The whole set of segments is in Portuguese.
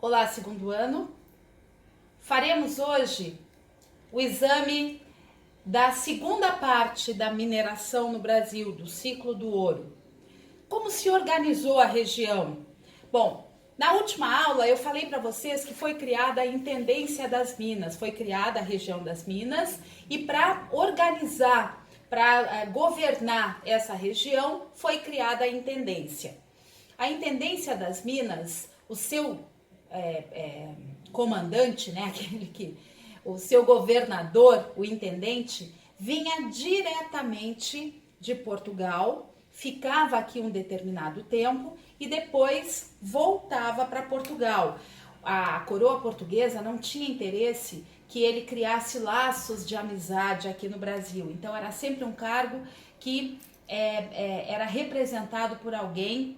Olá, segundo ano. Faremos hoje o exame da segunda parte da mineração no Brasil, do ciclo do ouro. Como se organizou a região? Bom, na última aula eu falei para vocês que foi criada a Intendência das Minas, foi criada a região das Minas e para organizar, para governar essa região, foi criada a Intendência. A Intendência das Minas, o seu comandante, né, o seu governador, o intendente, vinha diretamente de Portugal, ficava aqui um determinado tempo e depois voltava para Portugal. A coroa portuguesa não tinha interesse que ele criasse laços de amizade aqui no Brasil, então era sempre um cargo que era representado por alguém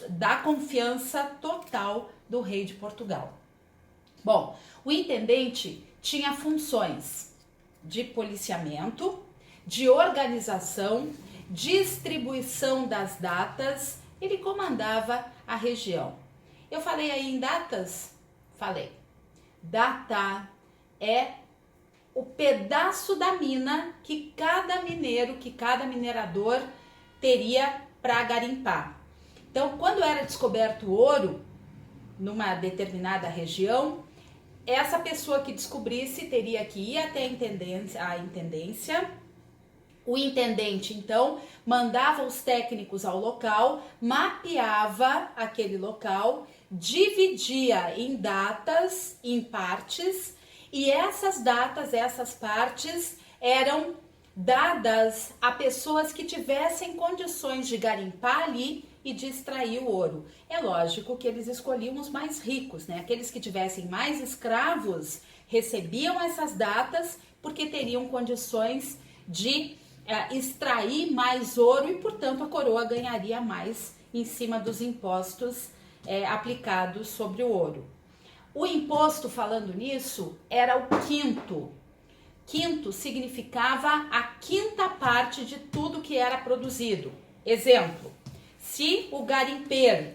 da confiança total do rei de Portugal. Bom, o intendente tinha funções de policiamento, de organização, distribuição das datas, ele comandava a região. Eu falei aí em datas? Falei. Data é o pedaço da mina que cada mineiro, que cada minerador teria para garimpar. Então, quando era descoberto ouro numa determinada região, essa pessoa que descobrisse teria que ir até a intendência. O intendente, então, mandava os técnicos ao local, mapeava aquele local, dividia em datas, em partes, e essas datas, essas partes eram dadas a pessoas que tivessem condições de garimpar ali e de extrair o ouro. É lógico que eles escolhiam os mais ricos, né? Aqueles que tivessem mais escravos recebiam essas datas porque teriam condições de extrair mais ouro e, portanto, a coroa ganharia mais em cima dos impostos aplicados sobre o ouro. O imposto, falando nisso, era o quinto. Quinto significava a quinta parte de tudo que era produzido. Exemplo, se o garimpeiro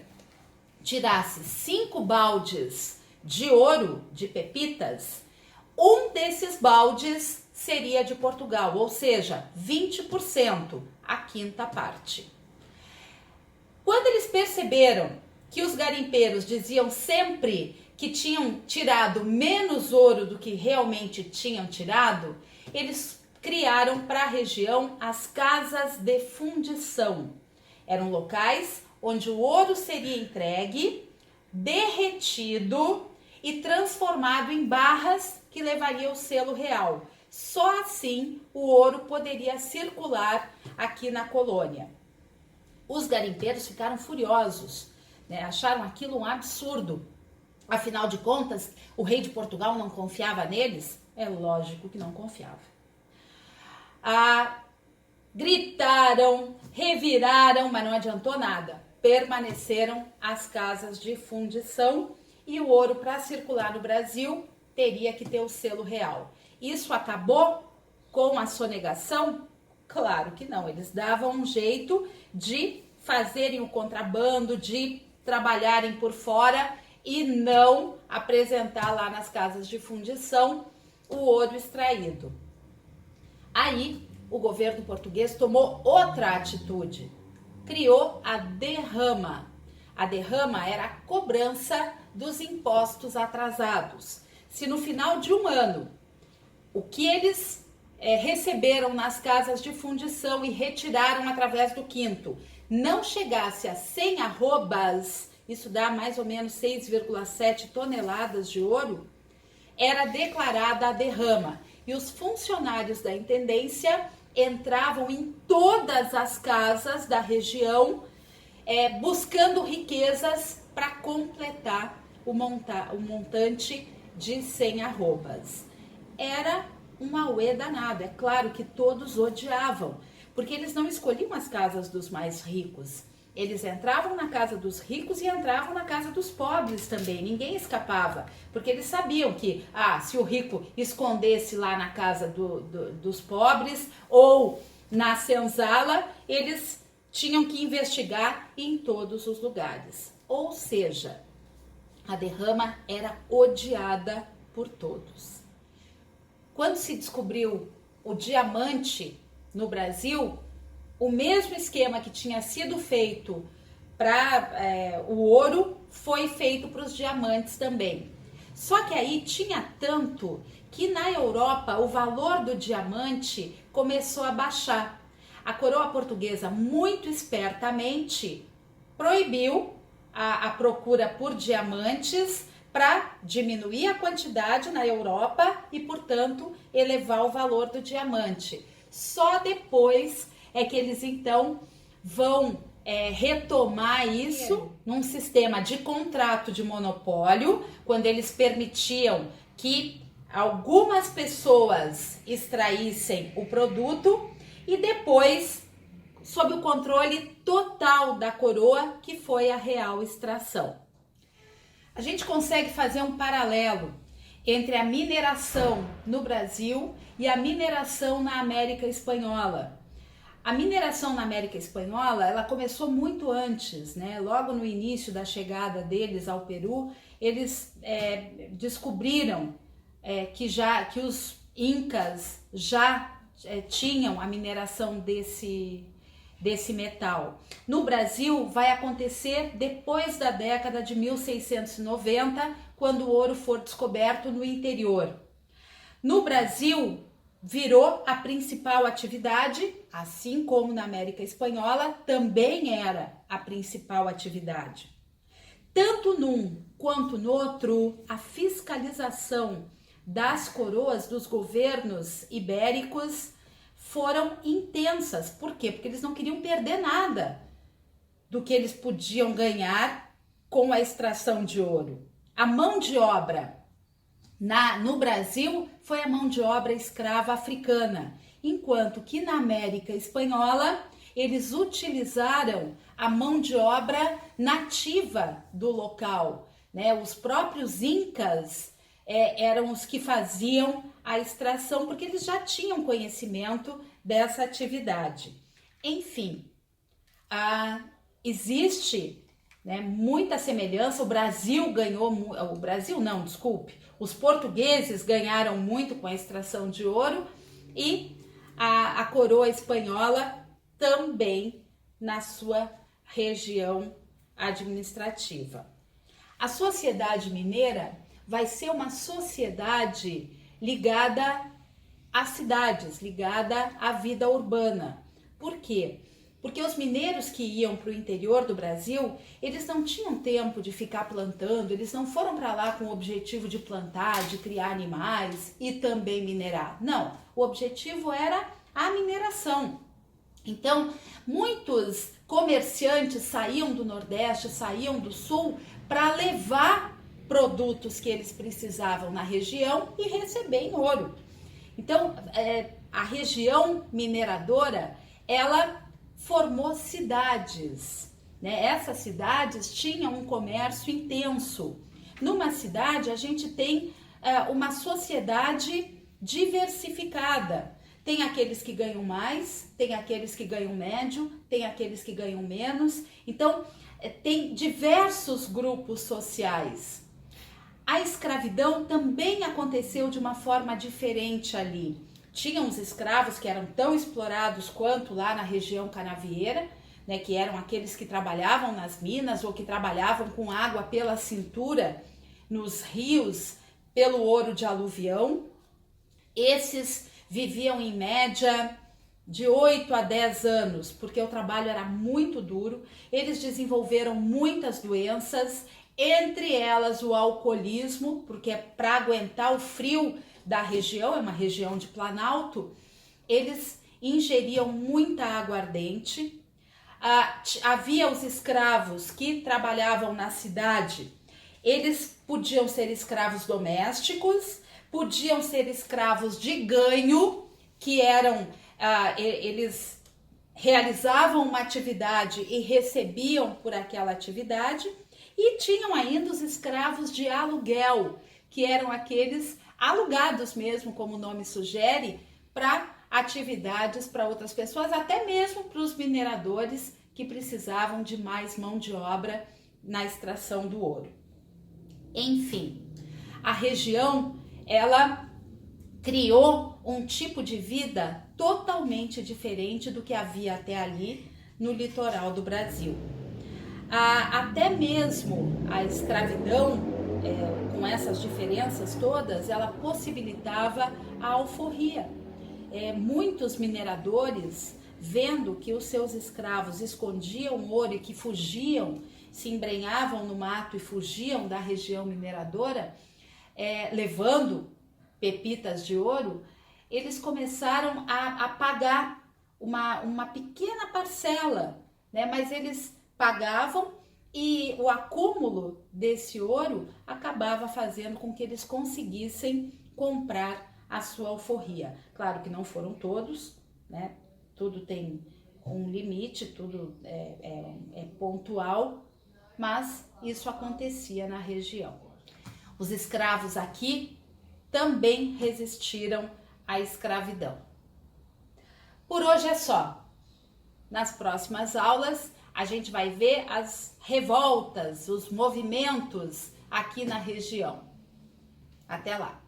tirasse 5 baldes de ouro, de pepitas, um desses baldes seria de Portugal, ou seja, 20%, a quinta parte. Quando eles perceberam que os garimpeiros diziam sempre que tinham tirado menos ouro do que realmente tinham tirado, eles criaram para a região as casas de fundição. Eram locais onde o ouro seria entregue, derretido e transformado em barras que levaria o selo real. Só assim o ouro poderia circular aqui na colônia. Os garimpeiros ficaram furiosos, né? Acharam aquilo um absurdo. Afinal de contas, o rei de Portugal não confiava neles? É lógico que não confiava. Gritaram, reviraram, mas não adiantou nada. Permaneceram as casas de fundição e o ouro, para circular no Brasil, teria que ter o selo real. Isso acabou com a sonegação? Claro que não. Eles davam um jeito de fazerem o contrabando, de trabalharem por fora e não apresentar lá nas casas de fundição o ouro extraído. Aí, o governo português tomou outra atitude, criou a derrama. A derrama era a cobrança dos impostos atrasados. Se no final de um ano, o que eles receberam nas casas de fundição e retiraram através do quinto, não chegasse a 100 arrobas, isso dá mais ou menos 6,7 toneladas de ouro, era declarada a derrama. E os funcionários da intendência entravam em todas as casas da região buscando riquezas para completar o montante de 100 arrobas. Era um auê danado. É claro que todos odiavam, porque eles não escolhiam as casas dos mais ricos. Eles entravam na casa dos ricos e entravam na casa dos pobres também. Ninguém escapava, porque eles sabiam que se o rico escondesse lá na casa dos pobres ou na senzala, eles tinham que investigar em todos os lugares. Ou seja, A derrama era odiada por todos. Quando se descobriu o diamante no Brasil, o mesmo esquema que tinha sido feito para o ouro foi feito para os diamantes também. Só que aí tinha tanto que na Europa o valor do diamante começou a baixar. A coroa portuguesa, muito espertamente, proibiu a procura por diamantes para diminuir a quantidade na Europa e, portanto, elevar o valor do diamante. Só depois é que eles então vão retomar isso num sistema de contrato de monopólio, quando eles permitiam que algumas pessoas extraíssem o produto e depois sob o controle total da coroa, que foi a real extração. A gente consegue fazer um paralelo entre a mineração no Brasil e a mineração na América Espanhola. A mineração na América Espanhola, ela começou muito antes, né? Logo no início da chegada deles ao Peru, eles descobriram que os incas já tinham a mineração desse metal. No Brasil, vai acontecer depois da década de 1690, quando o ouro for descoberto no interior. No Brasil, virou a principal atividade, assim como na América Espanhola, também era a principal atividade. Tanto num quanto no outro, a fiscalização das coroas dos governos ibéricos foram intensas. Por quê? Porque eles não queriam perder nada do que eles podiam ganhar com a extração de ouro. A mão de obra no Brasil foi a mão de obra escrava africana, enquanto que na América Espanhola eles utilizaram a mão de obra nativa do local, né? Os próprios incas eram os que faziam a extração, porque eles já tinham conhecimento dessa atividade. Enfim, existe, né, muita semelhança. Os portugueses ganharam muito com a extração de ouro e a coroa espanhola também na sua região administrativa. A sociedade mineira vai ser uma sociedade ligada às cidades, ligada à vida urbana. Por quê? Porque os mineiros que iam para o interior do Brasil, eles não tinham tempo de ficar plantando, eles não foram para lá com o objetivo de plantar, de criar animais e também minerar. Não, o objetivo era a mineração. Então, muitos comerciantes saíam do Nordeste, saíam do Sul para levar produtos que eles precisavam na região e receber em ouro. Então, a região mineradora, ela formou cidades, né? Essas cidades tinham um comércio intenso. Numa cidade, a gente tem uma sociedade diversificada. Tem aqueles que ganham mais, tem aqueles que ganham médio, tem aqueles que ganham menos. Então, tem diversos grupos sociais. A escravidão também aconteceu de uma forma diferente ali. Tinham os escravos que eram tão explorados quanto lá na região canavieira, né, que eram aqueles que trabalhavam nas minas ou que trabalhavam com água pela cintura nos rios, pelo ouro de aluvião. Esses viviam em média de 8 a 10 anos, porque o trabalho era muito duro. Eles desenvolveram muitas doenças, entre elas o alcoolismo, porque para aguentar o frio da região, é uma região de planalto, eles ingeriam muita aguardente. Havia os escravos que trabalhavam na cidade, eles podiam ser escravos domésticos, podiam ser escravos de ganho, que eram, eles realizavam uma atividade e recebiam por aquela atividade, e tinham ainda os escravos de aluguel, que eram aqueles alugados mesmo, como o nome sugere, para atividades para outras pessoas, até mesmo para os mineradores que precisavam de mais mão de obra na extração do ouro. Enfim, a região, ela criou um tipo de vida totalmente diferente do que havia até ali no litoral do Brasil. Até mesmo a escravidão, com essas diferenças todas, ela possibilitava a alforria. Muitos mineradores, vendo que os seus escravos escondiam ouro e que fugiam, se embrenhavam no mato e fugiam da região mineradora, levando pepitas de ouro, eles começaram a pagar uma pequena parcela, né? Mas eles pagavam e o acúmulo desse ouro acabava fazendo com que eles conseguissem comprar a sua alforria. Claro que não foram todos, né? Tudo tem um limite, tudo é pontual, mas isso acontecia na região. Os escravos aqui também resistiram à escravidão. Por hoje é só. Nas próximas aulas, a gente vai ver as revoltas, os movimentos aqui na região. Até lá!